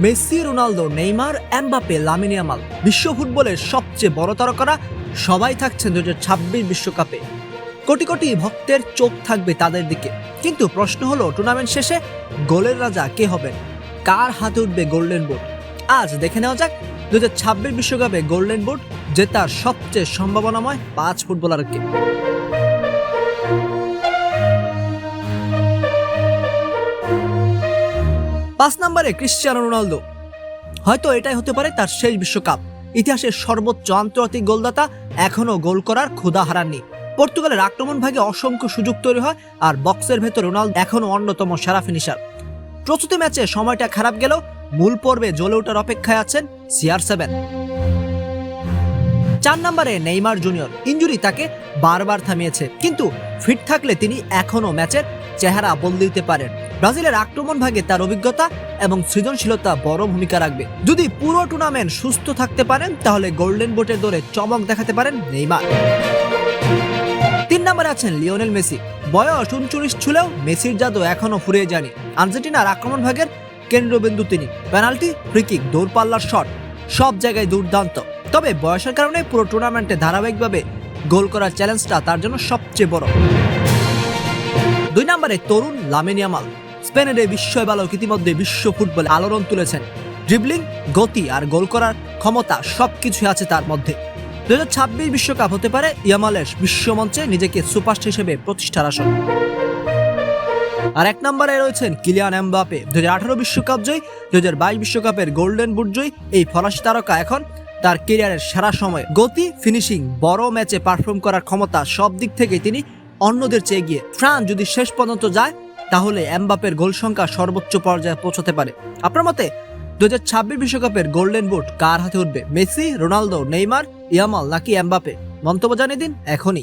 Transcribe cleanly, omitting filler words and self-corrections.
Messi, Ronaldo, Neymar, Mbappe, Lamine Yamal বিশ্ব ফুটবলের সবচেয়ে বড় তারকারা সবাই থাকছেন 2026 বিশ্বকাপে। কোটি কোটি ভক্তের চোখ থাকবে তাদের দিকে। কিন্তু প্রশ্ন হলো, টুর্নামেন্ট শেষে গোলের রাজা কে হবেন? কার হাতে উঠবে গোল্ডেন বুট? আজ দেখে নেওয়া যাক 2026 বিশ্বকাপে গোল্ডেন বুট জেতার সবচেয়ে সম্ভাবনাময় 5 ফুটবলারকে। 5 নম্বরে ক্রিশ্চিয়ানো রোনালদো। হয়তো এটাই হতে পারে তার শেষ বিশ্বকাপ। ইতিহাসের সর্বোচ্চ আন্তর্জাতিক গোলদাতা এখনো গোল করার ক্ষুধা হারাননি। পর্তুগালের আক্রমণ ভাগে অসংখ্য সুযোগ তৈরি হয়, আর বক্সের ভেতর রোনালদো এখনো অন্যতম সেরা ফিনিশার। প্রস্তুতি ম্যাচে সময়টা খারাপ গেলেও মূল পর্বে জ্বলে ওঠার অপেক্ষায় আছেন CR7। 4 নম্বরে নেইমার জুনিয়র। ইনজুরি তাকে বারবার থামিয়েছে, কিন্তু ফিট থাকলে তিনি এখনো ম্যাচের চেহারা বদলে দিতে পারেন। ব্রাজিলের আক্রমণ ভাগে তার অভিজ্ঞতা এবং সৃজনশীলতা বড় ভূমিকা রাখবে। যদি পুরো টুর্নামেন্ট সুস্থ থাকতে পারেন, তাহলে গোল্ডেন বুটের দৌড়ে চমক দেখাতে পারেন নেইমার। 3 নম্বরে আছেন লিওনেল মেসি। বয়স 39 ছুলেও মেসির জাদু এখনো ফুরিয়ে যায়নি। আর্জেন্টিনার আক্রমণ ভাগের কেন্দ্রবিন্দু তিনি। পেনাল্টি, ফ্রিকিক, দৌড়পাল্লার শট সব জায়গায় দুর্দান্ত। তবে বয়সের কারণে পুরো টুর্নামেন্টে ধারাবাহিকভাবে গোল করার চ্যালেঞ্জটা তার জন্য সবচেয়ে বড়। 2 নম্বরে তরুণ লামিন ইয়ামাল। স্পেনের এই বিস্ময় বালক ইতিমধ্যে বিশ্ব ফুটবলে আলোড়ন তুলেছেন। ড্রিবলিং, গতি আর গোল করার ক্ষমতা সবকিছু আছে তার মধ্যে। 2026 বিশ্বকাপ হতে পারে ইয়ামালের বিশ্বমঞ্চে নিজেকে সুপারস্টার হিসেবে প্রতিষ্ঠার আসন। আর 1 নম্বরে রয়েছেন কিলিয়ান এমবাপে। 2018 বিশ্বকাপ জয়ী, 2022 বিশ্বকাপের গোল্ডেন বুট জয়ী এই ফরাসি তারকা এখন তার ক্যারিয়ারের সেরা সময়। গতি, ফিনিশিং, বড় ম্যাচে পারফর্ম করার ক্ষমতা সব দিক থেকে তিনি অন্যদের চেয়ে এগিয়ে। ফ্রান্স যদি শেষ পর্যন্ত যায়, তাহলে এমবাপের গোল সংখ্যা সর্বোচ্চ পর্যায়ে পৌঁছতে পারে। আপনার মতে 2026 বিশ্বকাপের গোল্ডেন বুট কার হাতে উঠবে? মেসি, রোনালদো, নেইমার, ইয়ামাল নাকি এমবাপে? মন্তব্য জানিয়ে দিন এখনই।